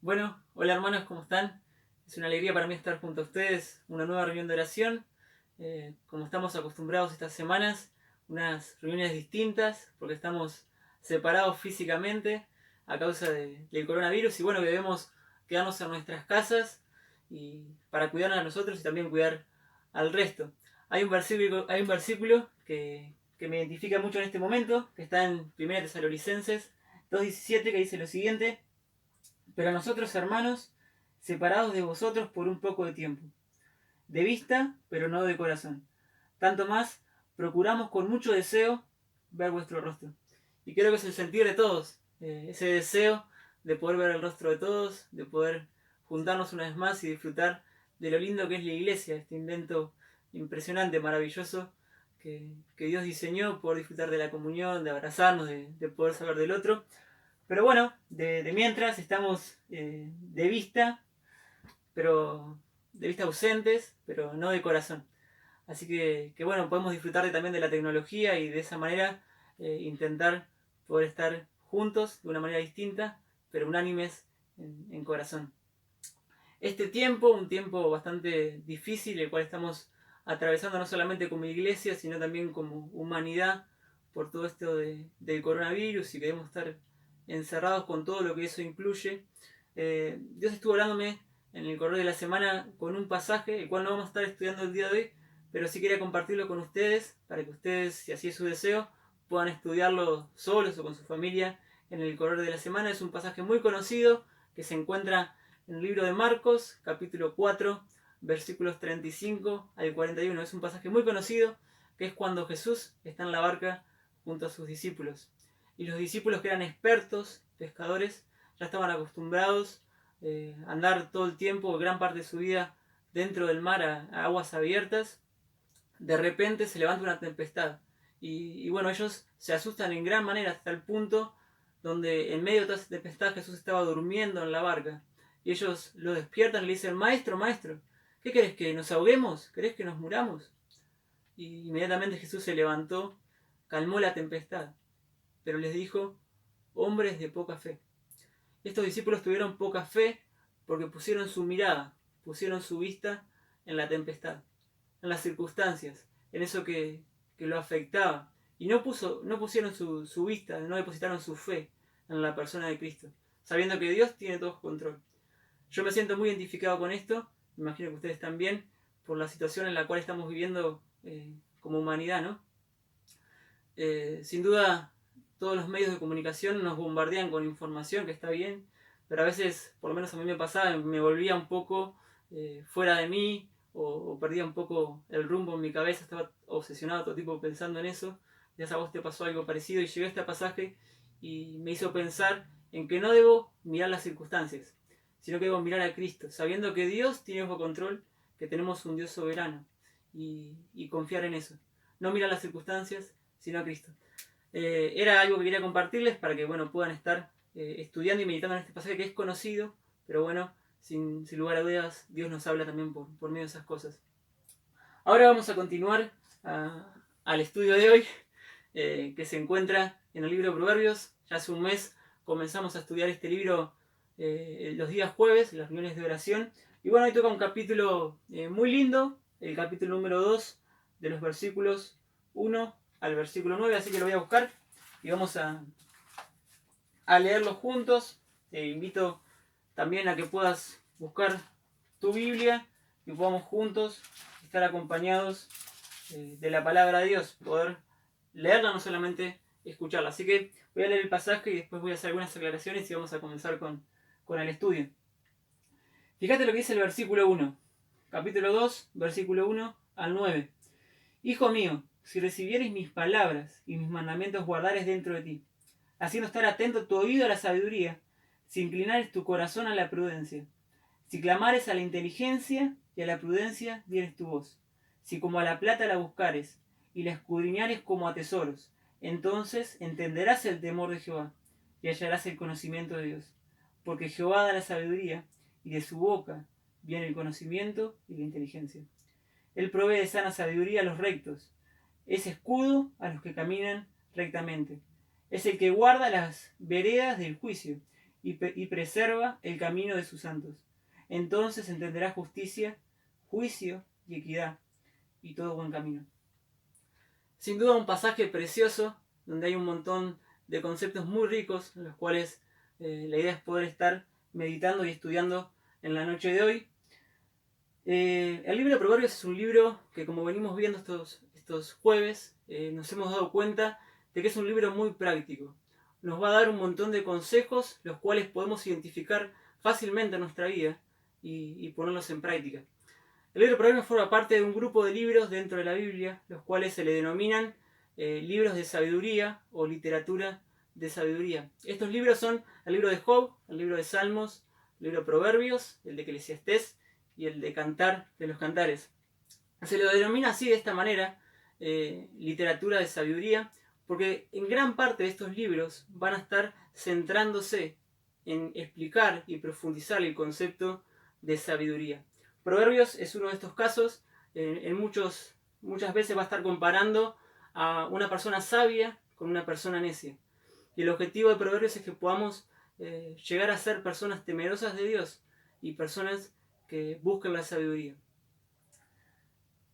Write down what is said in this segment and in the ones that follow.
Bueno, hola hermanos, ¿cómo están? Es una alegría para mí estar junto a ustedes, una nueva reunión de oración. Como estamos acostumbrados estas semanas, unas reuniones distintas, porque estamos separados físicamente a causa del coronavirus y bueno, que debemos quedarnos en nuestras casas y para cuidarnos a nosotros y también cuidar al resto. Hay un versículo que me identifica mucho en este momento, que está en 1 Tesalonicenses 2:17, que dice lo siguiente: pero a nosotros, hermanos, separados de vosotros por un poco de tiempo, de vista, pero no de corazón. Tanto más, procuramos con mucho deseo ver vuestro rostro. Y creo que es el sentir de todos, ese deseo de poder ver el rostro de todos, de poder juntarnos una vez más y disfrutar de lo lindo que es la iglesia, este invento impresionante, maravilloso, que Dios diseñó, poder disfrutar de la comunión, de abrazarnos, de poder saber del otro. Pero bueno, de mientras estamos pero de vista ausentes, pero no de corazón. Así que bueno, podemos disfrutar también de la tecnología y de esa manera intentar poder estar juntos de una manera distinta, pero unánimes en corazón. Este tiempo, un tiempo bastante difícil, el cual estamos atravesando no solamente como iglesia, sino también como humanidad, por todo esto del coronavirus y queremos estar encerrados con todo lo que eso incluye. Dios estuvo hablándome en el correo de la semana con un pasaje, el cual no vamos a estar estudiando el día de hoy, pero sí quería compartirlo con ustedes, para que ustedes, si así es su deseo, puedan estudiarlo solos o con su familia en el correo de la semana. Es un pasaje muy conocido que se encuentra en el libro de Marcos, capítulo 4, versículos 35 al 41. Es un pasaje muy conocido, que es cuando Jesús está en la barca junto a sus discípulos. Y los discípulos, que eran expertos pescadores, ya estaban acostumbrados a andar todo el tiempo, gran parte de su vida, dentro del mar a aguas abiertas. De repente se levanta una tempestad. Y bueno, ellos se asustan en gran manera hasta el punto donde en medio de esa tempestad Jesús estaba durmiendo en la barca. Y ellos lo despiertan y le dicen: maestro, maestro, ¿qué querés? ¿Que nos ahoguemos? ¿Querés que nos muramos? Y inmediatamente Jesús se levantó, calmó la tempestad, pero les dijo: hombres de poca fe. Estos discípulos tuvieron poca fe porque pusieron su mirada, pusieron su vista en la tempestad, en las circunstancias, en eso que lo afectaba. Y no pusieron su vista, no depositaron su fe en la persona de Cristo, sabiendo que Dios tiene todo control. Yo me siento muy identificado con esto, me imagino que ustedes también, por la situación en la cual estamos viviendo como humanidad, ¿no? Sin duda, todos los medios de comunicación nos bombardean con información, que está bien, pero a veces, por lo menos a mí me pasaba, me volvía un poco fuera de mí, o perdía un poco el rumbo en mi cabeza, estaba obsesionado todo tipo pensando en eso. Ya a vos te pasó algo parecido y llegué a este pasaje y me hizo pensar en que no debo mirar las circunstancias, sino que debo mirar a Cristo, sabiendo que Dios tiene bajo control, que tenemos un Dios soberano, y confiar en eso. No mirar las circunstancias, sino a Cristo. Era algo que quería compartirles para que bueno, puedan estar estudiando y meditando en este pasaje que es conocido, pero bueno, sin lugar a dudas, Dios nos habla también por medio de esas cosas. Ahora vamos a continuar al estudio de hoy, que se encuentra en el libro de Proverbios. Ya hace un mes comenzamos a estudiar este libro los días jueves, las reuniones de oración. Y bueno, hoy toca un capítulo muy lindo, el capítulo número 2, de los versículos 1 al versículo 9, así que lo voy a buscar y vamos a leerlo juntos. Te invito también a que puedas buscar tu Biblia y podamos juntos estar acompañados de la palabra de Dios, poder leerla, no solamente escucharla. Así que voy a leer el pasaje y después voy a hacer algunas aclaraciones y vamos a comenzar con el estudio. Fíjate lo que dice el versículo 1, capítulo 2, versículo 1 al 9. Hijo mío, si recibieres mis palabras y mis mandamientos guardares dentro de ti, haciendo estar atento tu oído a la sabiduría, si inclinares tu corazón a la prudencia, si clamares a la inteligencia y a la prudencia dieres tu voz, si como a la plata la buscares y la escudriñares como a tesoros, entonces entenderás el temor de Jehová y hallarás el conocimiento de Dios, porque Jehová da la sabiduría y de su boca viene el conocimiento y la inteligencia. Él provee de sana sabiduría a los rectos, es escudo a los que caminan rectamente. Es el que guarda las veredas del juicio y preserva el camino de sus santos. Entonces entenderá justicia, juicio y equidad, y todo buen camino. Sin duda un pasaje precioso, donde hay un montón de conceptos muy ricos, en los cuales la idea es poder estar meditando y estudiando en la noche de hoy. El libro de Proverbios es un libro que, como venimos viendo estos jueves, nos hemos dado cuenta de que es un libro muy práctico. Nos va a dar un montón de consejos, los cuales podemos identificar fácilmente en nuestra vida y ponerlos en práctica. El libro de Proverbios forma parte de un grupo de libros dentro de la Biblia, los cuales se le denominan libros de sabiduría o literatura de sabiduría. Estos libros son el libro de Job, el libro de Salmos, el libro de Proverbios, el de Eclesiastés y el de Cantar de los Cantares. Se lo denomina así de esta manera, literatura de sabiduría, porque en gran parte de estos libros van a estar centrándose en explicar y profundizar el concepto de sabiduría. Proverbios es uno de estos casos, muchas veces va a estar comparando a una persona sabia con una persona necia. Y el objetivo de Proverbios es que podamos llegar a ser personas temerosas de Dios y personas que busquen la sabiduría.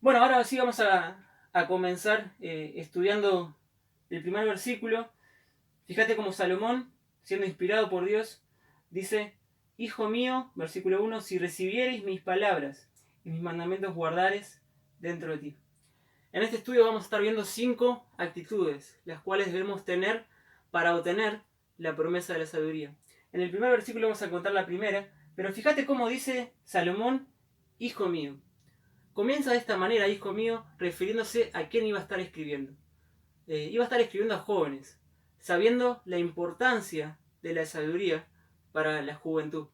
Bueno, ahora sí vamos a comenzar estudiando el primer versículo. Fíjate cómo Salomón, siendo inspirado por Dios, dice: Hijo mío, versículo 1, si recibiereis mis palabras y mis mandamientos guardares dentro de ti. En este estudio vamos a estar viendo 5 actitudes, las cuales debemos tener para obtener la promesa de la sabiduría. En el primer versículo vamos a contar la primera, pero fíjate cómo dice Salomón: Hijo mío. Comienza de esta manera, hijo mío, refiriéndose a quién iba a estar escribiendo. Iba a estar escribiendo a jóvenes, sabiendo la importancia de la sabiduría para la juventud.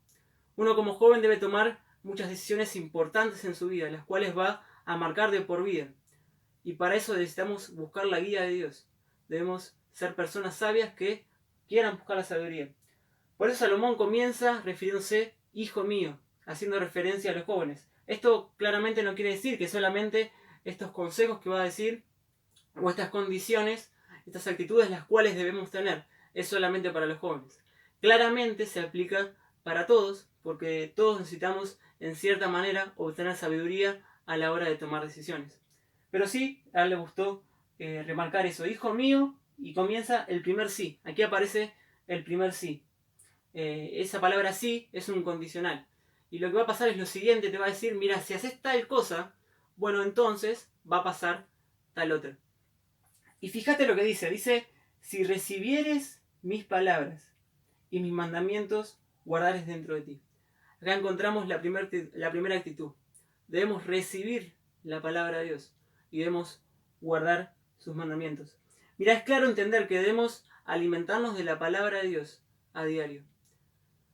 Uno como joven debe tomar muchas decisiones importantes en su vida, las cuales va a marcar de por vida. Y para eso necesitamos buscar la guía de Dios. Debemos ser personas sabias que quieran buscar la sabiduría. Por eso Salomón comienza refiriéndose hijo mío, haciendo referencia a los jóvenes. Esto claramente no quiere decir que solamente estos consejos que va a decir, o estas condiciones, estas actitudes las cuales debemos tener, es solamente para los jóvenes. Claramente se aplica para todos, porque todos necesitamos en cierta manera obtener sabiduría a la hora de tomar decisiones. Pero sí, a él le gustó remarcar eso, hijo mío, y comienza el primer sí. Aquí aparece el primer sí. Esa palabra sí es un condicional. Y lo que va a pasar es lo siguiente, te va a decir, mira, si haces tal cosa, bueno, entonces va a pasar tal otra. Y fíjate lo que dice, si recibieres mis palabras y mis mandamientos, guardares dentro de ti. Acá encontramos la primera actitud. Debemos recibir la palabra de Dios y debemos guardar sus mandamientos. Mira, es claro entender que debemos alimentarnos de la palabra de Dios a diario.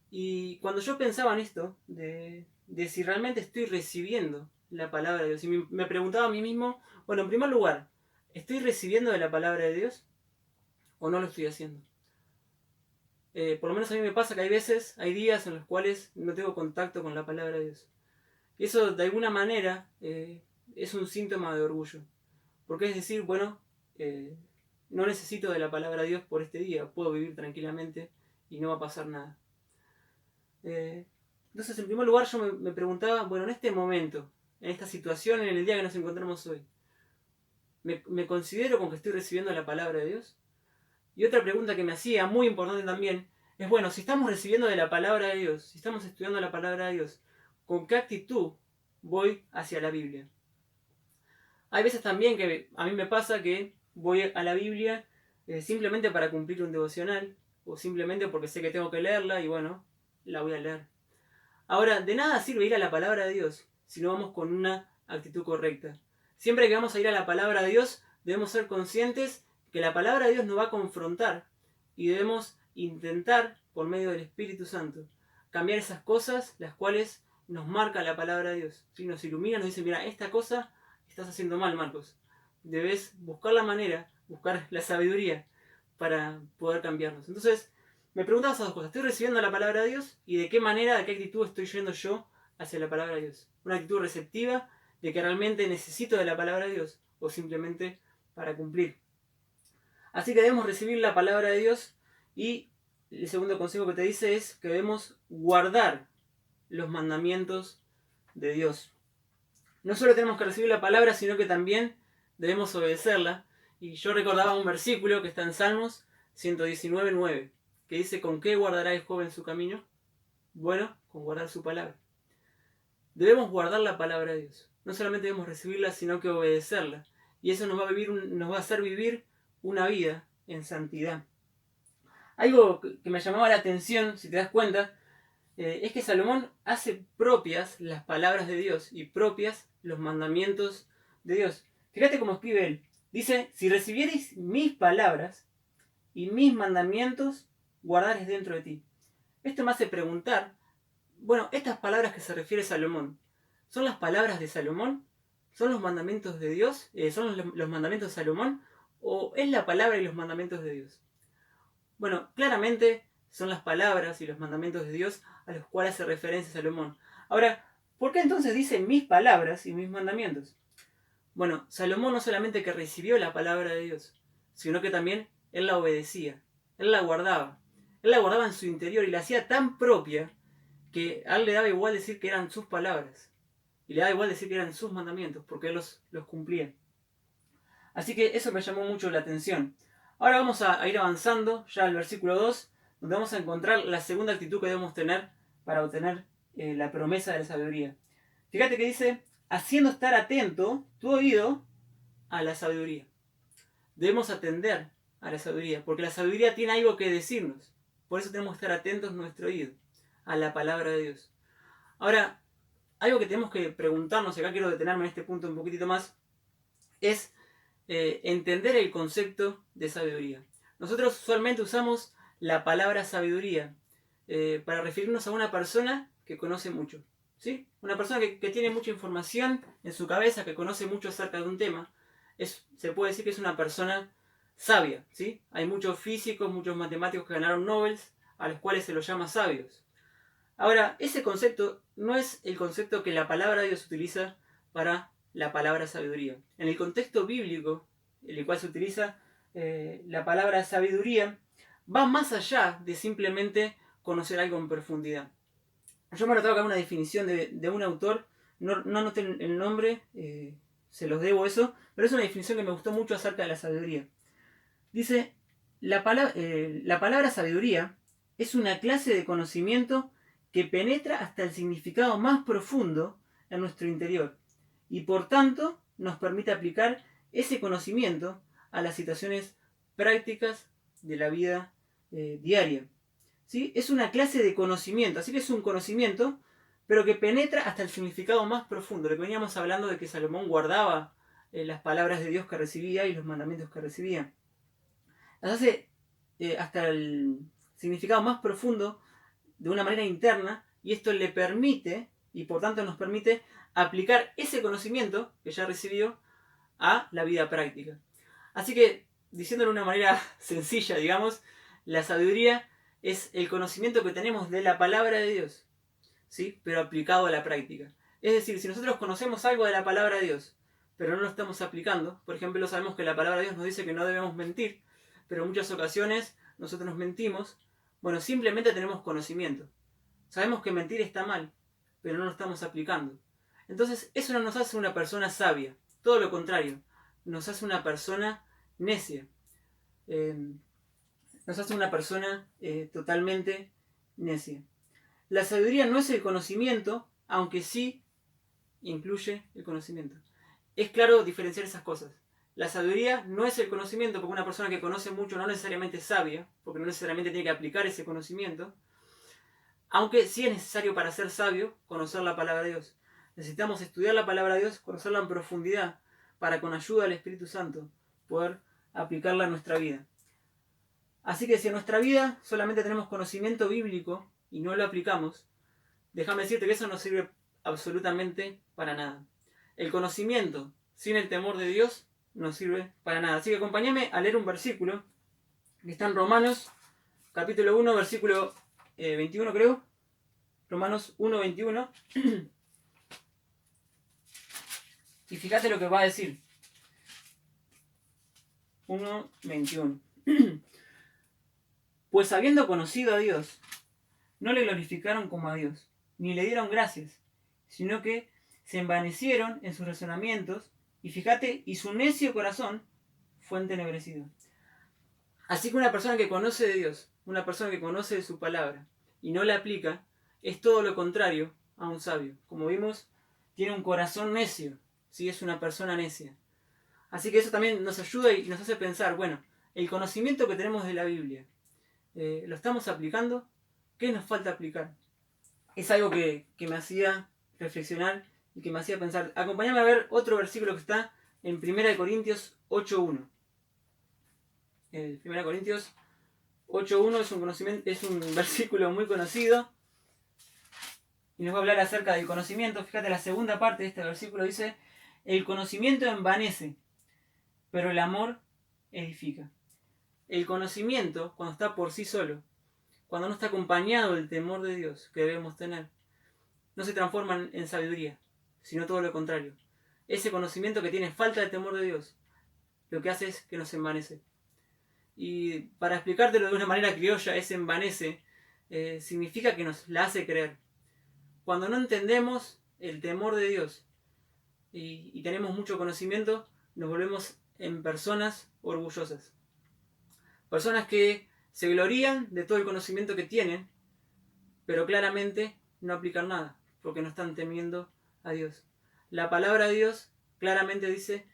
Y cuando yo pensaba en esto, de si realmente estoy recibiendo la palabra de Dios, y me preguntaba a mí mismo, bueno, en primer lugar, ¿estoy recibiendo de la palabra de Dios o no lo estoy haciendo? Por lo menos a mí me pasa que hay días en los cuales no tengo contacto con la palabra de Dios. Y eso de alguna manera es un síntoma de orgullo. Porque es decir, bueno, no necesito de la palabra de Dios por este día, puedo vivir tranquilamente y no va a pasar nada. Entonces, en primer lugar, yo me preguntaba, bueno, en este momento, en esta situación, en el día que nos encontramos hoy, ¿me considero con que estoy recibiendo la palabra de Dios? Y otra pregunta que me hacía, muy importante también, es, bueno, si estamos recibiendo de la palabra de Dios, si estamos estudiando la palabra de Dios, ¿con qué actitud voy hacia la Biblia? Hay veces también que a mí me pasa que voy a la Biblia simplemente para cumplir un devocional, o simplemente porque sé que tengo que leerla y bueno, la voy a leer. Ahora, de nada sirve ir a la palabra de Dios si no vamos con una actitud correcta. Siempre que vamos a ir a la palabra de Dios, debemos ser conscientes que la palabra de Dios nos va a confrontar y debemos intentar, por medio del Espíritu Santo, cambiar esas cosas las cuales nos marca la palabra de Dios. Si nos ilumina, nos dice, mira, esta cosa estás haciendo mal, Marcos. Debes buscar la manera, buscar la sabiduría para poder cambiarnos. Entonces, me preguntaba esas dos cosas. ¿Estoy recibiendo la palabra de Dios? ¿Y de qué manera, de qué actitud estoy yendo yo hacia la palabra de Dios? ¿Una actitud receptiva de que realmente necesito de la palabra de Dios? ¿O simplemente para cumplir? Así que debemos recibir la palabra de Dios y el segundo consejo que te dice es que debemos guardar los mandamientos de Dios. No solo tenemos que recibir la palabra, sino que también debemos obedecerla. Y yo recordaba un versículo que está en Salmos 119:9, que dice: ¿con qué guardará el joven su camino? Bueno, con guardar su palabra. Debemos guardar la palabra de Dios. No solamente debemos recibirla, sino que obedecerla. Y eso nos va a hacer vivir una vida en santidad. Algo que me llamaba la atención, si te das cuenta, es que Salomón hace propias las palabras de Dios y propias los mandamientos de Dios. Fíjate cómo escribe él. Dice: si recibiereis mis palabras y mis mandamientos, guardares dentro de ti. Esto me hace preguntar, bueno, estas palabras que se refiere Salomón, ¿son las palabras de Salomón? ¿Son los mandamientos de Dios? ¿Son los mandamientos de Salomón? ¿O es la palabra y los mandamientos de Dios? Bueno, claramente son las palabras y los mandamientos de Dios a los cuales hace referencia Salomón. Ahora, ¿por qué entonces dice mis palabras y mis mandamientos? Bueno, Salomón no solamente que recibió la palabra de Dios, sino que también él la obedecía, él la guardaba. Él la guardaba en su interior y la hacía tan propia que a él le daba igual decir que eran sus palabras. Y le daba igual decir que eran sus mandamientos, porque él los cumplía. Así que eso me llamó mucho la atención. Ahora vamos a ir avanzando ya al versículo 2, donde vamos a encontrar la segunda actitud que debemos tener para obtener la promesa de la sabiduría. Fíjate que dice: haciendo estar atento tu oído a la sabiduría. Debemos atender a la sabiduría, porque la sabiduría tiene algo que decirnos. Por eso tenemos que estar atentos nuestro oído a la palabra de Dios. Ahora, algo que tenemos que preguntarnos, y acá quiero detenerme en este punto un poquitito más, es entender el concepto de sabiduría. Nosotros usualmente usamos la palabra sabiduría para referirnos a una persona que conoce mucho, ¿sí? Una persona que tiene mucha información en su cabeza, que conoce mucho acerca de un tema. Se puede decir que es una persona sabia, ¿sí? Hay muchos físicos, muchos matemáticos que ganaron Nobel, a los cuales se los llama sabios. Ahora, ese concepto no es el concepto que la palabra de Dios utiliza para la palabra sabiduría. En el contexto bíblico, en el cual se utiliza la palabra sabiduría, va más allá de simplemente conocer algo en profundidad. Yo me anotaba acá una definición de un autor, no anoté el nombre, se los debo eso, pero es una definición que me gustó mucho acerca de la sabiduría. Dice: la palabra sabiduría es una clase de conocimiento que penetra hasta el significado más profundo en nuestro interior y por tanto nos permite aplicar ese conocimiento a las situaciones prácticas de la vida diaria. ¿Sí? Es una clase de conocimiento, así que es un conocimiento, pero que penetra hasta el significado más profundo. Lo que veníamos hablando de que Salomón guardaba las palabras de Dios que recibía y los mandamientos que recibía. Las hace hasta el significado más profundo de una manera interna, y esto le permite, y por tanto nos permite, aplicar ese conocimiento que ya recibió a la vida práctica. Así que, diciéndolo de una manera sencilla, digamos, la sabiduría es el conocimiento que tenemos de la palabra de Dios, ¿sí? Pero aplicado a la práctica. Es decir, si nosotros conocemos algo de la palabra de Dios, pero no lo estamos aplicando, por ejemplo, sabemos que la palabra de Dios nos dice que no debemos mentir, pero en muchas ocasiones nosotros nos mentimos. Bueno, simplemente tenemos conocimiento. Sabemos que mentir está mal, pero no lo estamos aplicando. Entonces, eso no nos hace una persona sabia. Todo lo contrario, nos hace una persona necia. Nos hace una persona totalmente necia. La sabiduría no es el conocimiento, aunque sí incluye el conocimiento. Es claro diferenciar esas cosas. La sabiduría no es el conocimiento, porque una persona que conoce mucho no necesariamente es sabia, porque no necesariamente tiene que aplicar ese conocimiento, aunque sí es necesario para ser sabio conocer la palabra de Dios. Necesitamos estudiar la palabra de Dios, conocerla en profundidad, para con ayuda del Espíritu Santo poder aplicarla a nuestra vida. Así que si en nuestra vida solamente tenemos conocimiento bíblico y no lo aplicamos, déjame decirte que eso no sirve absolutamente para nada. El conocimiento sin el temor de Dios no sirve para nada. Así que acompáñame a leer un versículo que está en Romanos, capítulo 1, versículo 21 creo. Romanos 1, 21. Y fíjate lo que va a decir. 1, 21. Pues habiendo conocido a Dios, no le glorificaron como a Dios, ni le dieron gracias, sino que se envanecieron en sus razonamientos, y fíjate, y su necio corazón fue entenebrecido. Así que una persona que conoce de Dios, una persona que conoce de su palabra, y no la aplica, es todo lo contrario a un sabio. Como vimos, tiene un corazón necio, ¿sí? Es una persona necia. Así que eso también nos ayuda y nos hace pensar, bueno, el conocimiento que tenemos de la Biblia, ¿lo estamos aplicando? ¿Qué nos falta aplicar? Es algo que me hacía reflexionar y que me hacía pensar. Acompáñame a ver otro versículo que está en 1 Corintios 8.1. 1 Corintios 8.1 es un versículo muy conocido y nos va a hablar acerca del conocimiento. Fíjate, la segunda parte de este versículo dice: el conocimiento envanece, pero el amor edifica. El conocimiento, cuando está por sí solo, cuando no está acompañado del temor de Dios que debemos tener, no se transforma en sabiduría, sino todo lo contrario. Ese conocimiento que tiene falta de temor de Dios, lo que hace es que nos envanece. Y para explicártelo de una manera criolla, ese envanece significa que nos la hace creer. Cuando no entendemos el temor de Dios y tenemos mucho conocimiento, nos volvemos en personas orgullosas. Personas que se glorían de todo el conocimiento que tienen, pero claramente no aplican nada, porque no están temiendo a Dios. La palabra de Dios claramente dice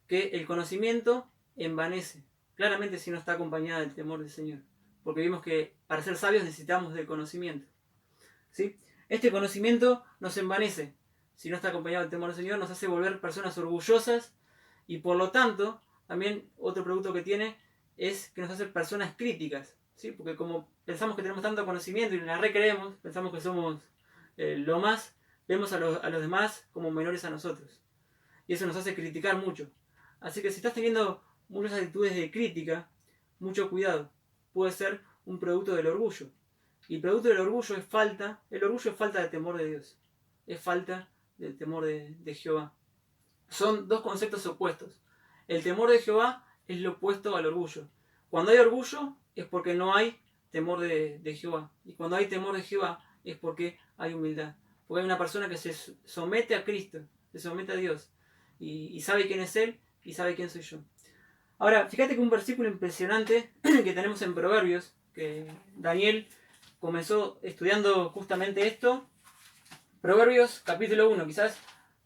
que el conocimiento envanece, claramente si no está acompañada del temor del Señor, porque vimos que para ser sabios necesitamos del conocimiento, ¿sí? Este conocimiento nos envanece, si no está acompañado del temor del Señor, nos hace volver personas orgullosas y por lo tanto, también otro producto que tiene es que nos hace personas críticas, ¿sí? Porque como pensamos que tenemos tanto conocimiento y la recreemos, pensamos que somos lo más, vemos a los demás como menores a nosotros. Y eso nos hace criticar mucho. Así que si estás teniendo muchas actitudes de crítica, mucho cuidado. Puede ser un producto del orgullo. Y el producto del orgullo es falta, el orgullo es falta de temor de Dios. Es falta del temor de Jehová. Son dos conceptos opuestos. El temor de Jehová es lo opuesto al orgullo. Cuando hay orgullo es porque no hay temor de Jehová. Y cuando hay temor de Jehová es porque hay humildad. Porque hay una persona que se somete a Cristo, se somete a Dios. Y sabe quién es Él y sabe quién soy yo. Ahora, fíjate que un versículo impresionante que tenemos en Proverbios, que Daniel comenzó estudiando justamente esto. Proverbios capítulo 1, quizás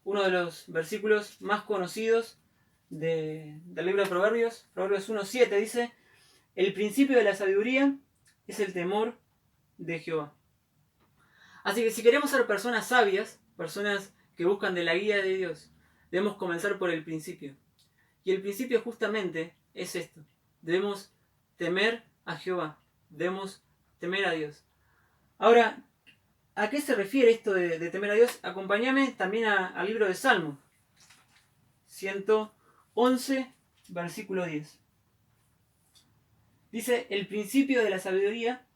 uno de los versículos más conocidos del libro de Proverbios. Proverbios 1.7 dice: el principio de la sabiduría es el temor de Jehová. Así que si queremos ser personas sabias, personas que buscan de la guía de Dios, debemos comenzar por el principio. Y el principio justamente es esto. Debemos temer a Jehová. Debemos temer a Dios. Ahora, ¿a qué se refiere esto de temer a Dios? Acompáñame también al libro de Salmos. 111, versículo 10. Dice: el principio de la sabiduría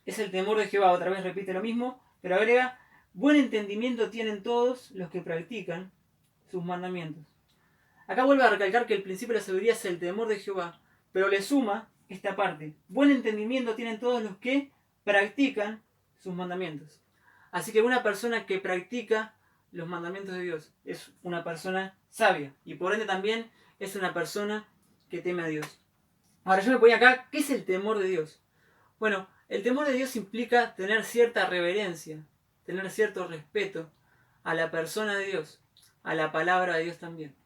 es el temor de Jehová. Otra vez repite lo mismo, pero agrega: buen entendimiento tienen todos los que practican sus mandamientos. Acá vuelve a recalcar que el principio de la sabiduría es el temor de Jehová, pero le suma esta parte: buen entendimiento tienen todos los que practican sus mandamientos. Así que una persona que practica los mandamientos de Dios es una persona sabia y por ende también es una persona que teme a Dios. Ahora yo me ponía acá, ¿qué es el temor de Dios? Bueno, el temor de Dios implica tener cierta reverencia, tener cierto respeto a la persona de Dios, a la palabra de Dios también,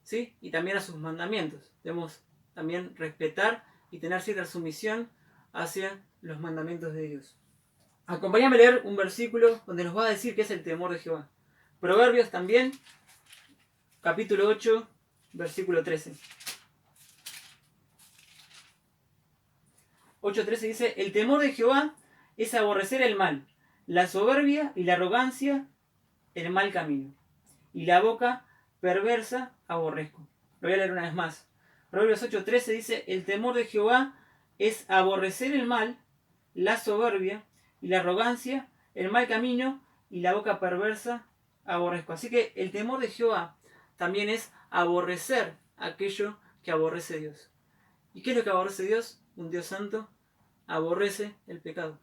¿sí? Y también a sus mandamientos. Debemos también respetar y tener cierta sumisión hacia los mandamientos de Dios. Acompáñame a leer un versículo donde nos va a decir qué es el temor de Jehová. Proverbios también, capítulo 8, versículo 13. 8.13 dice: el temor de Jehová es aborrecer el mal, la soberbia y la arrogancia, el mal camino. Y la boca perversa aborrezco. Lo voy a leer una vez más. Proverbios 8.13 dice: el temor de Jehová es aborrecer el mal, la soberbia y la arrogancia, el mal camino y la boca perversa aborrezco. Así que el temor de Jehová también es aborrecer aquello que aborrece Dios. ¿Y qué es lo que aborrece Dios? Un Dios santo aborrece el pecado.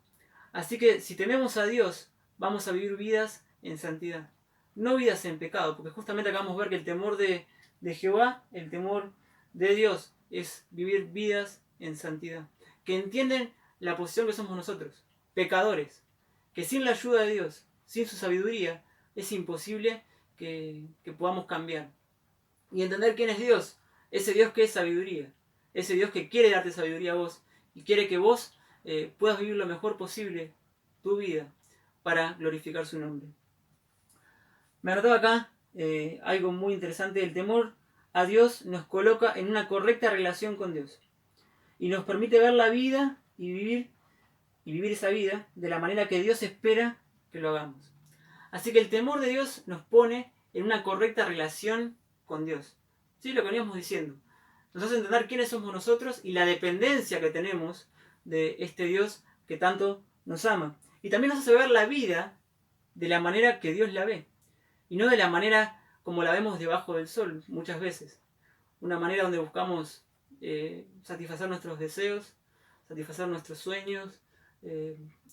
Así que si tememos a Dios, vamos a vivir vidas en santidad, no vidas en pecado, porque justamente acabamos de ver que el temor de Jehová, el temor de Dios, es vivir vidas en santidad, que entienden la posición que somos nosotros, pecadores, que sin la ayuda de Dios, sin su sabiduría, es imposible que podamos cambiar. Y entender quién es Dios, ese Dios que es sabiduría, ese Dios que quiere darte sabiduría a vos y quiere que vos puedas vivir lo mejor posible tu vida para glorificar su nombre. Me anotaba acá algo muy interesante. El temor a Dios nos coloca en una correcta relación con Dios y nos permite ver la vida y vivir esa vida de la manera que Dios espera que lo hagamos. Así que el temor de Dios nos pone en una correcta relación con Dios. ¿Sí? Lo que veníamos diciendo. Nos hace entender quiénes somos nosotros y la dependencia que tenemos de este Dios que tanto nos ama. Y también nos hace ver la vida de la manera que Dios la ve. Y no de la manera como la vemos debajo del sol muchas veces. Una manera donde buscamos satisfacer nuestros deseos, satisfacer nuestros sueños.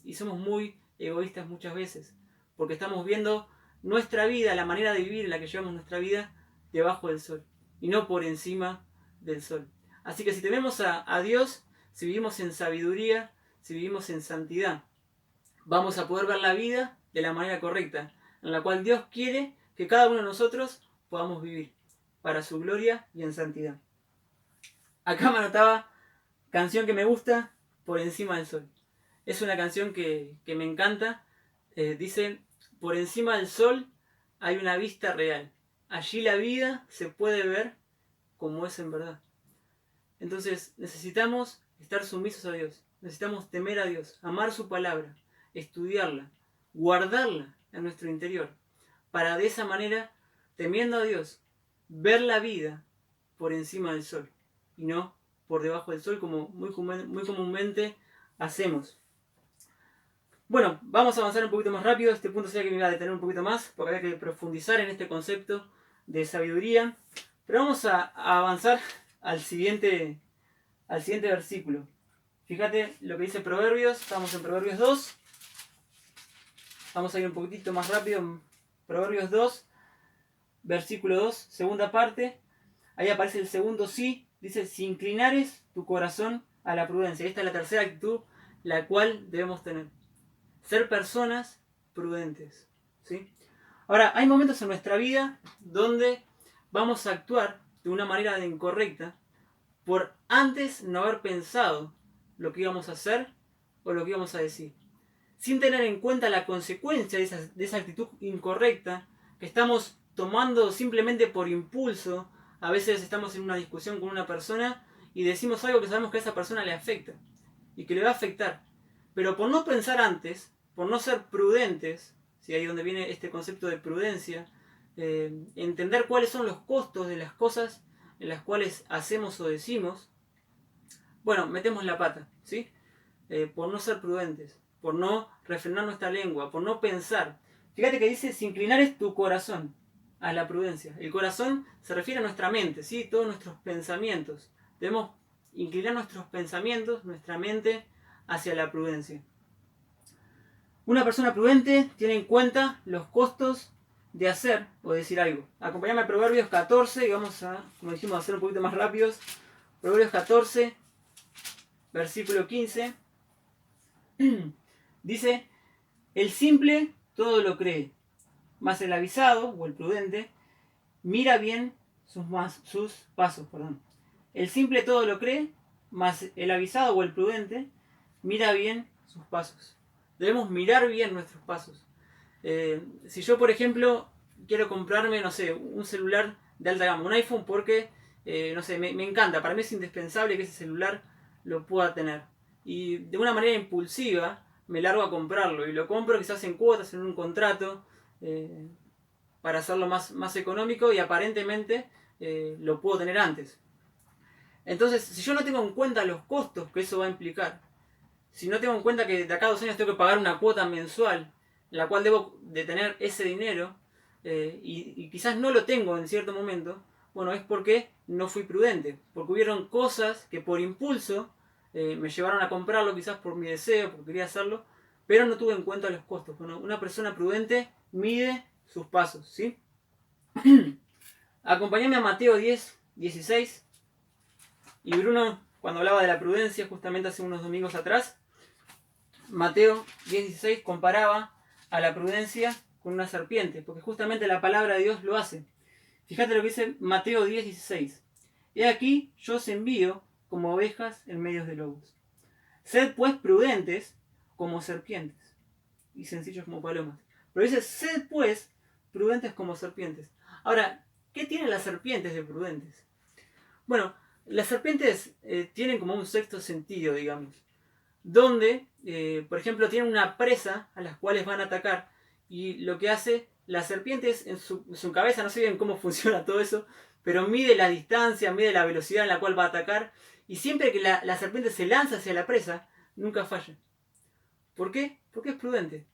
Y somos muy egoístas muchas veces. Porque estamos viendo nuestra vida, la manera de vivir en la que llevamos nuestra vida debajo del sol. Y no por encima del sol. Así que si tememos a Dios, si vivimos en sabiduría, si vivimos en santidad, vamos a poder ver la vida de la manera correcta, en la cual Dios quiere que cada uno de nosotros podamos vivir, para su gloria y en santidad. Acá me anotaba canción que me gusta, Por encima del sol. Es una canción que me encanta. Dice, por encima del sol hay una vista real. Allí la vida se puede ver como es en verdad. Entonces necesitamos estar sumisos a Dios. Necesitamos temer a Dios, amar su palabra, estudiarla, guardarla en nuestro interior. Para de esa manera, temiendo a Dios, ver la vida por encima del sol y no por debajo del sol como muy comúnmente hacemos. Bueno, vamos a avanzar un poquito más rápido. Este punto sería que me iba a detener un poquito más porque había que profundizar en este concepto de sabiduría. Pero vamos a avanzar al siguiente versículo. Fíjate lo que dice Proverbios. Estamos en Proverbios 2. Vamos a ir un poquitito más rápido. Proverbios 2, versículo 2, segunda parte. Ahí aparece el segundo sí. Dice, si inclinares tu corazón a la prudencia. Esta es la tercera actitud la cual debemos tener. Ser personas prudentes. ¿Sí? Ahora, hay momentos en nuestra vida donde vamos a actuar de una manera incorrecta por antes no haber pensado lo que íbamos a hacer o lo que íbamos a decir. Sin tener en cuenta la consecuencia de esa actitud incorrecta que estamos tomando simplemente por impulso. A veces estamos en una discusión con una persona y decimos algo que sabemos que a esa persona le afecta y que le va a afectar. Pero por no pensar antes, por no ser prudentes, ¿sí? Ahí es donde viene este concepto de prudencia, entender cuáles son los costos de las cosas en las cuales hacemos o decimos, bueno, metemos la pata, ¿sí? Por no ser prudentes, por no refrenar nuestra lengua, por no pensar. Fíjate que dice, si inclinares tu corazón a la prudencia. El corazón se refiere a nuestra mente, ¿sí? Todos nuestros pensamientos. Debemos inclinar nuestros pensamientos, nuestra mente, hacia la prudencia. Una persona prudente tiene en cuenta los costos de hacer o decir algo. Acompáñame a Proverbios 14 y vamos a, como dijimos, a hacer un poquito más rápidos. Proverbios 14, versículo 15. Dice, el simple todo lo cree, mas el avisado o el prudente mira bien sus pasos. El simple todo lo cree, mas el avisado o el prudente mira bien sus pasos. Debemos mirar bien nuestros pasos. Si yo, por ejemplo, quiero comprarme, no sé, un celular de alta gama, un iPhone, porque, no sé, me encanta, para mí es indispensable que ese celular lo pueda tener. Y de una manera impulsiva me largo a comprarlo y lo compro quizás en cuotas, en un contrato, para hacerlo más económico y aparentemente lo puedo tener antes. Entonces, si yo no tengo en cuenta los costos que eso va a implicar, si no tengo en cuenta que de acá a 2 años tengo que pagar una cuota mensual, en la cual debo de tener ese dinero, y quizás no lo tengo en cierto momento, bueno, es porque no fui prudente, porque hubieron cosas que por impulso me llevaron a comprarlo quizás por mi deseo, porque quería hacerlo, pero no tuve en cuenta los costos. Bueno, una persona prudente mide sus pasos, ¿sí? Acompáñame a Mateo 10, 16. Y Bruno, cuando hablaba de la prudencia, justamente hace unos domingos atrás, Mateo 10, 16 comparaba a la prudencia con una serpiente, porque justamente la palabra de Dios lo hace. Fíjate lo que dice Mateo 10, 16. He aquí, yo os envío como ovejas en medio de lobos. Sed pues prudentes como serpientes y sencillos como palomas. Pero dice, sed pues prudentes como serpientes. Ahora, ¿qué tienen las serpientes de prudentes? Bueno, las serpientes tienen como un sexto sentido, digamos, donde, por ejemplo, tienen una presa a las cuales van a atacar y lo que hace las serpientes en su cabeza, no sé bien cómo funciona todo eso, pero mide la distancia, mide la velocidad en la cual va a atacar y siempre que la serpiente se lanza hacia la presa, nunca falla. ¿Por qué? Porque es prudente.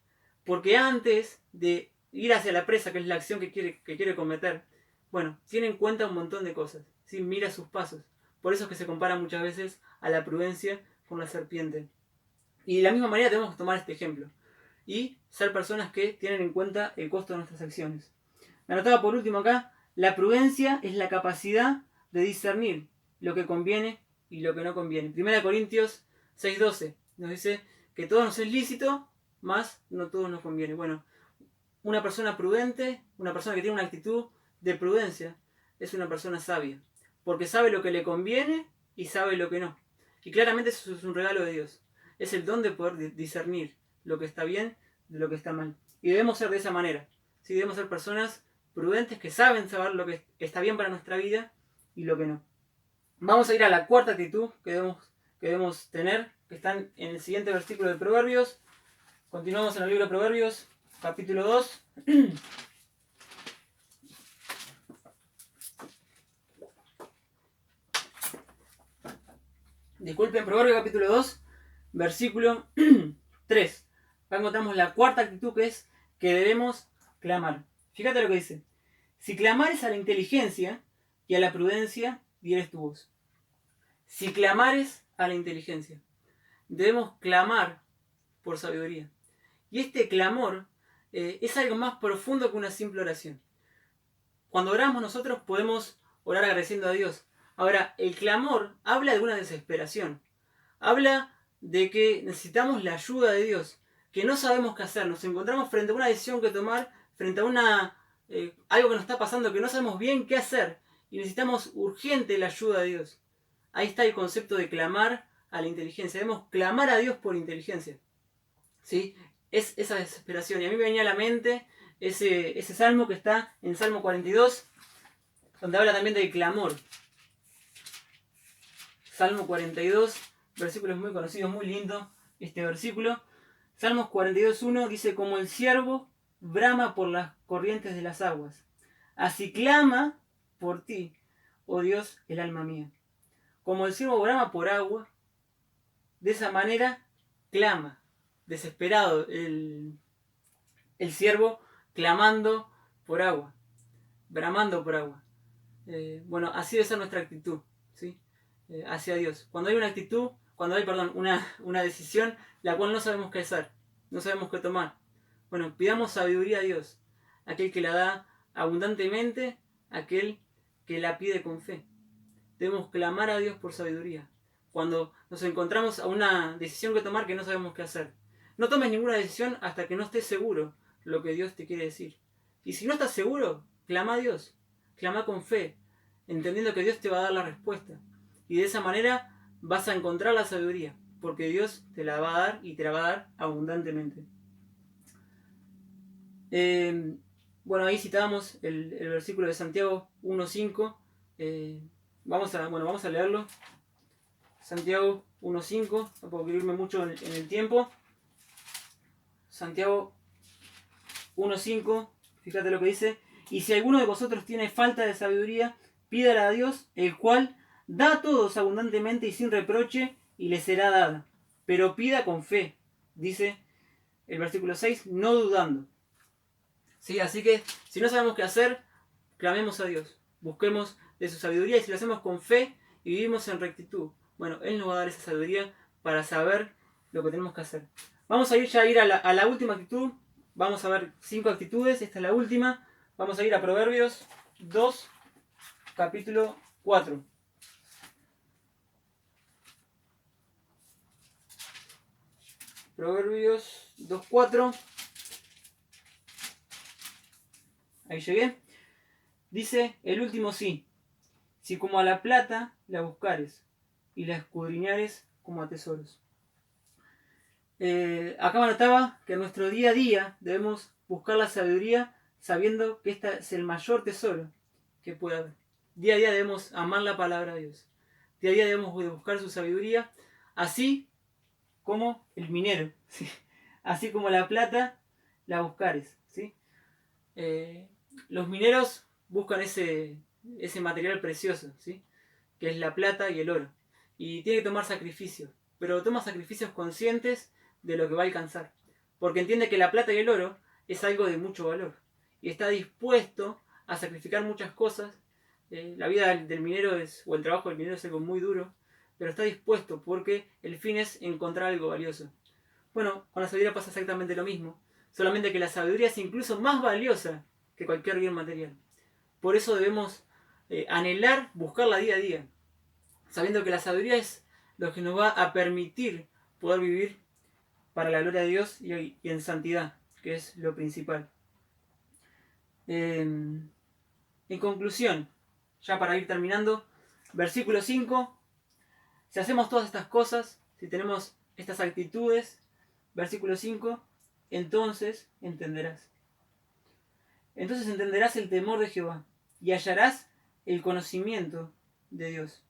Porque antes de ir hacia la presa, que es la acción que quiere cometer, bueno, tiene en cuenta un montón de cosas. ¿Sí? Mira sus pasos. Por eso es que se compara muchas veces a la prudencia con la serpiente. Y de la misma manera tenemos que tomar este ejemplo. Y ser personas que tienen en cuenta el costo de nuestras acciones. Me anotaba por último acá, la prudencia es la capacidad de discernir lo que conviene y lo que no conviene. 1 Corintios 6:12 nos dice que todo nos es lícito, mas no todo nos conviene. Bueno, una persona prudente, una persona que tiene una actitud de prudencia, es una persona sabia, porque sabe lo que le conviene y sabe lo que no. Y claramente eso es un regalo de Dios. Es el don de poder discernir lo que está bien de lo que está mal. Y debemos ser de esa manera. ¿Sí? Debemos ser personas prudentes que saben saber lo que está bien para nuestra vida y lo que no. Vamos a ir a la cuarta actitud que debemos tener, que están en el siguiente versículo de Proverbios. Continuamos en el libro de Proverbios, capítulo 2. Disculpen, Proverbios capítulo 2, versículo 3. Acá encontramos la cuarta actitud, que es que debemos clamar. Fíjate lo que dice. Si clamares a la inteligencia y a la prudencia, dieres tu voz. Si clamares a la inteligencia. Debemos clamar por sabiduría. Y este clamor es algo más profundo que una simple oración. Cuando oramos nosotros podemos orar agradeciendo a Dios. Ahora, el clamor habla de una desesperación. Habla de que necesitamos la ayuda de Dios, que no sabemos qué hacer. Nos encontramos frente a una decisión que tomar, frente a algo que nos está pasando, que no sabemos bien qué hacer. Y necesitamos urgente la ayuda de Dios. Ahí está el concepto de clamar a la inteligencia. Debemos clamar a Dios por inteligencia. ¿Sí? Es esa desesperación. Y a mí me venía a la mente ese salmo que está en Salmo 42, donde habla también del clamor. Salmo 42, versículos muy conocidos, muy lindo este versículo. Salmos 42:1 dice, como el ciervo brama por las corrientes de las aguas, así clama por ti, oh Dios, el alma mía. Como el ciervo brama por agua, de esa manera clama, desesperado, el ciervo clamando por agua, bramando por agua. Bueno, así debe ser nuestra actitud, ¿sí? Hacia Dios. Cuando hay una actitud, una decisión la cual no sabemos qué hacer, no sabemos qué tomar. Bueno, pidamos sabiduría a Dios, aquel que la da abundantemente, aquel que la pide con fe. Debemos clamar a Dios por sabiduría. Cuando nos encontramos a una decisión que tomar que no sabemos qué hacer. No tomes ninguna decisión hasta que no estés seguro lo que Dios te quiere decir. Y si no estás seguro, clama a Dios. Clama con fe, entendiendo que Dios te va a dar la respuesta. Y de esa manera vas a encontrar la sabiduría, porque Dios te la va a dar y te la va a dar abundantemente. Bueno, ahí citábamos el versículo de Santiago 1:5. Vamos a leerlo. Santiago 1:5, no puedo irme mucho en el tiempo. Santiago 1:5, fíjate lo que dice. Y si alguno de vosotros tiene falta de sabiduría, pídala a Dios, el cual da a todos abundantemente y sin reproche, y le será dada. Pero pida con fe, dice el versículo 6, no dudando. ¿Sí? Así que si no sabemos qué hacer, clamemos a Dios. Busquemos de su sabiduría, y si lo hacemos con fe y vivimos en rectitud, bueno, Él nos va a dar esa sabiduría para saber lo que tenemos que hacer. Vamos a ir a la última actitud. Vamos a ver 5 actitudes. Esta es la última. Vamos a ir a Proverbios 2, capítulo 4. Proverbios 2:4. Ahí llegué. Dice el último sí. Si como a la plata la buscares y la escudriñares como a tesoros. Acá me anotaba que en nuestro día a día debemos buscar la sabiduría sabiendo que este es el mayor tesoro que puede haber. Día a día debemos amar la palabra de Dios. Día a día debemos buscar su sabiduría, así como el minero, ¿sí? Así como la plata la buscares. ¿Sí? Los mineros buscan ese material precioso, ¿sí? Que es la plata y el oro. Y tiene que tomar sacrificios, pero toma sacrificios conscientes de lo que va a alcanzar. Porque entiende que la plata y el oro es algo de mucho valor. Y está dispuesto a sacrificar muchas cosas. La vida del minero o el trabajo del minero es algo muy duro, pero está dispuesto porque el fin es encontrar algo valioso. Bueno, con la sabiduría pasa exactamente lo mismo, solamente que la sabiduría es incluso más valiosa que cualquier bien material. Por eso debemos anhelar buscarla día a día, sabiendo que la sabiduría es lo que nos va a permitir poder vivir para la gloria de Dios y en santidad, que es lo principal. En conclusión, ya para ir terminando, versículo 5, si hacemos todas estas cosas, si tenemos estas actitudes, versículo 5, entonces entenderás. Entonces entenderás el temor de Jehová y hallarás el conocimiento de Dios.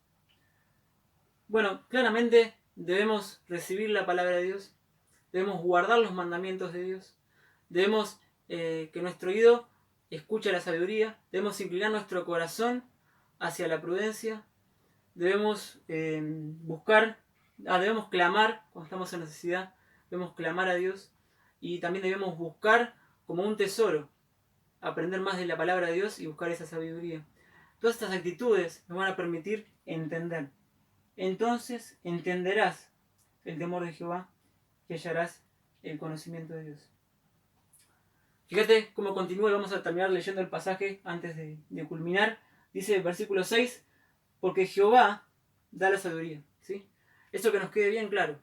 Bueno, claramente debemos recibir la palabra de Dios, debemos guardar los mandamientos de Dios, debemos que nuestro oído escuche la sabiduría, debemos inclinar nuestro corazón hacia la prudencia, debemos debemos clamar cuando estamos en necesidad, debemos clamar a Dios y también debemos buscar como un tesoro, aprender más de la palabra de Dios y buscar esa sabiduría. Todas estas actitudes nos van a permitir entender. Entonces entenderás el temor de Jehová y hallarás el conocimiento de Dios. Fíjate cómo continúa y vamos a terminar leyendo el pasaje antes de culminar. Dice el versículo 6, porque Jehová da la sabiduría. ¿Sí? Eso que nos quede bien claro.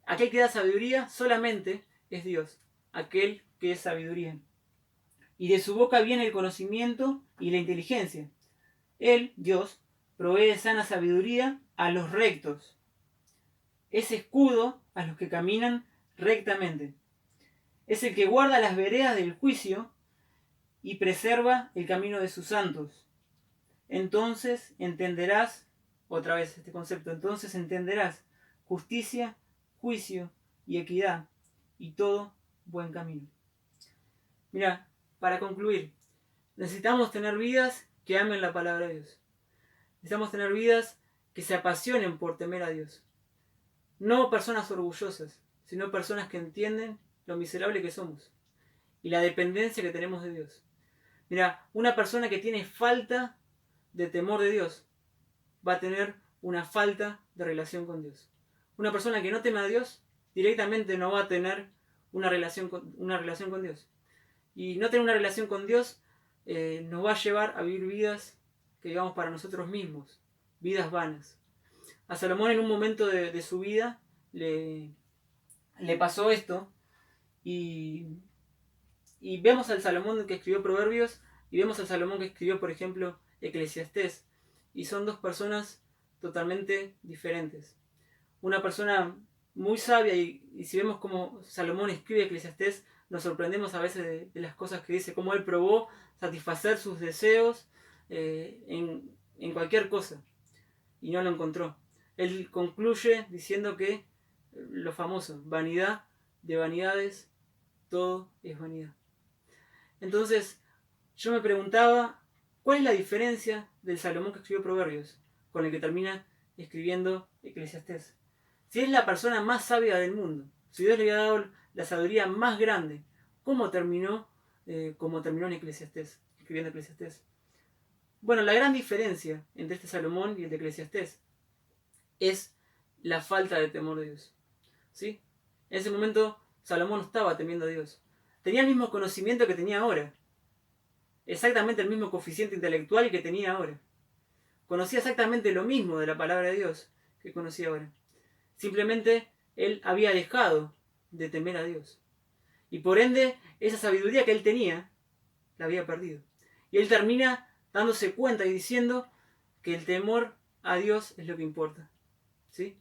Aquel que da sabiduría solamente es Dios, aquel que es sabiduría. Y de su boca viene el conocimiento y la inteligencia. Él, Dios, provee sana sabiduría a los rectos. Es escudo a los que caminan rectamente. Es el que guarda las veredas del juicio y preserva el camino de sus santos. Entonces entenderás, otra vez este concepto, entonces entenderás justicia, juicio y equidad y todo buen camino. Mira, para concluir, necesitamos tener vidas que amen la palabra de Dios. Necesitamos tener vidas que se apasionen por temer a Dios. No personas orgullosas, sino personas que entienden lo miserable que somos y la dependencia que tenemos de Dios. Mira, una persona que tiene falta de temor de Dios va a tener una falta de relación con Dios. Una persona que no teme a Dios directamente no va a tener una relación con Dios. Y no tener una relación con Dios nos va a llevar a vivir vidas que digamos para nosotros mismos, vidas vanas. A Salomón en un momento de su vida le pasó esto y vemos al Salomón que escribió Proverbios y vemos al Salomón que escribió, por ejemplo, Eclesiastés. Y son dos personas totalmente diferentes. Una persona muy sabia y si vemos cómo Salomón escribe Eclesiastés, nos sorprendemos a veces de las cosas que dice, cómo él probó satisfacer sus deseos en cualquier cosa y no lo encontró. Él concluye diciendo que lo famoso, vanidad de vanidades, todo es vanidad. Entonces, yo me preguntaba, ¿cuál es la diferencia del Salomón que escribió Proverbios con el que termina escribiendo Eclesiastés? Si es la persona más sabia del mundo, si Dios le había dado la sabiduría más grande, ¿cómo terminó en Eclesiastés, escribiendo Eclesiastés? Bueno, la gran diferencia entre este Salomón y el de Eclesiastés es la falta de temor de Dios. ¿Sí? En ese momento Salomón no estaba temiendo a Dios. Tenía el mismo conocimiento que tenía ahora. Exactamente el mismo coeficiente intelectual que tenía ahora. Conocía exactamente lo mismo de la palabra de Dios que conocía ahora. Simplemente él había dejado de temer a Dios. Y por ende, esa sabiduría que él tenía, la había perdido. Y él termina dándose cuenta y diciendo que el temor a Dios es lo que importa. ¿Sí?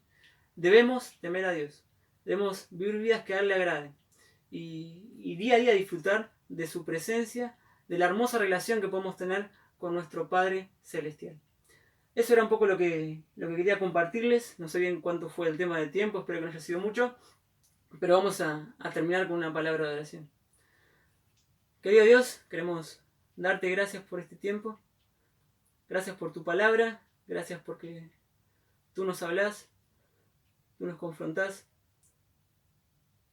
Debemos temer a Dios. Debemos vivir vidas que a Él le agraden. Y día a día disfrutar de su presencia, de la hermosa relación que podemos tener con nuestro Padre Celestial. Eso era un poco lo que quería compartirles. No sé bien cuánto fue el tema de tiempo, espero que no haya sido mucho. Pero vamos a terminar con una palabra de oración. Querido Dios, queremos darte gracias por este tiempo. Gracias por tu palabra. Gracias porque tú nos hablas, tú nos confrontás.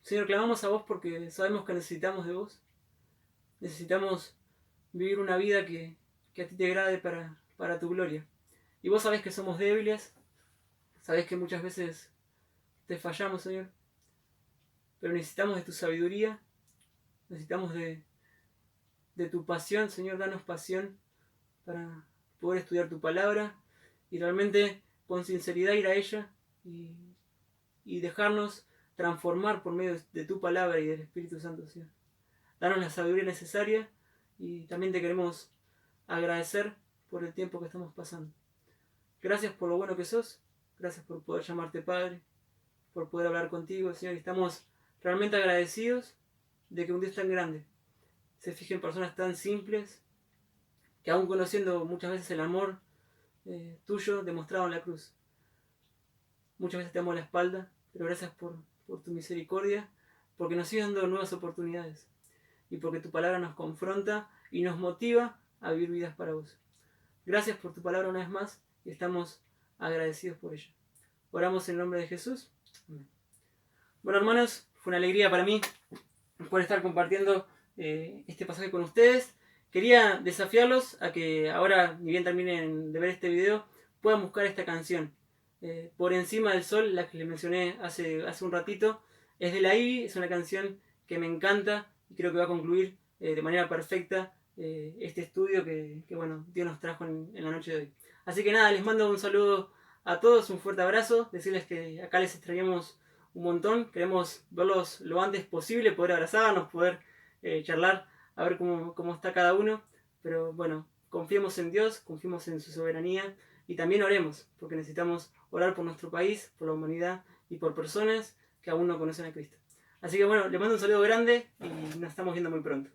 Señor, clamamos a vos porque sabemos que necesitamos de vos. Necesitamos vivir una vida que a ti te agrade para tu gloria. Y vos sabés que somos débiles. Sabés que muchas veces te fallamos, Señor. Pero necesitamos de tu sabiduría. Necesitamos de tu pasión, Señor. Danos pasión para poder estudiar tu palabra y realmente con sinceridad ir a ella y dejarnos transformar por medio de tu palabra y del Espíritu Santo, Señor. Danos la sabiduría necesaria y también te queremos agradecer por el tiempo que estamos pasando. Gracias por lo bueno que sos, gracias por poder llamarte Padre, por poder hablar contigo, Señor. Estamos realmente agradecidos de que un Dios tan grande se fije en personas tan simples que aún conociendo muchas veces el amor tuyo demostrado en la cruz. Muchas veces te damos la espalda, pero gracias por tu misericordia, porque nos sigues dando nuevas oportunidades y porque tu palabra nos confronta y nos motiva a vivir vidas para vos. Gracias por tu palabra una vez más y estamos agradecidos por ella. Oramos en el nombre de Jesús. Amén. Bueno, hermanos, fue una alegría para mí por estar compartiendo este pasaje con ustedes. Quería desafiarlos a que ahora, ni bien terminen de ver este video, puedan buscar esta canción. Por encima del sol, la que les mencioné hace un ratito, es de la Ivy, es una canción que me encanta y creo que va a concluir de manera perfecta este estudio que bueno, Dios nos trajo en la noche de hoy. Así que nada, les mando un saludo a todos, un fuerte abrazo, decirles que acá les extrañamos un montón, queremos verlos lo antes posible, poder abrazarnos, poder charlar, a ver cómo está cada uno, pero bueno, confiemos en Dios, confiemos en su soberanía y también oremos, porque necesitamos orar por nuestro país, por la humanidad y por personas que aún no conocen a Cristo. Así que bueno, les mando un saludo grande y nos estamos viendo muy pronto.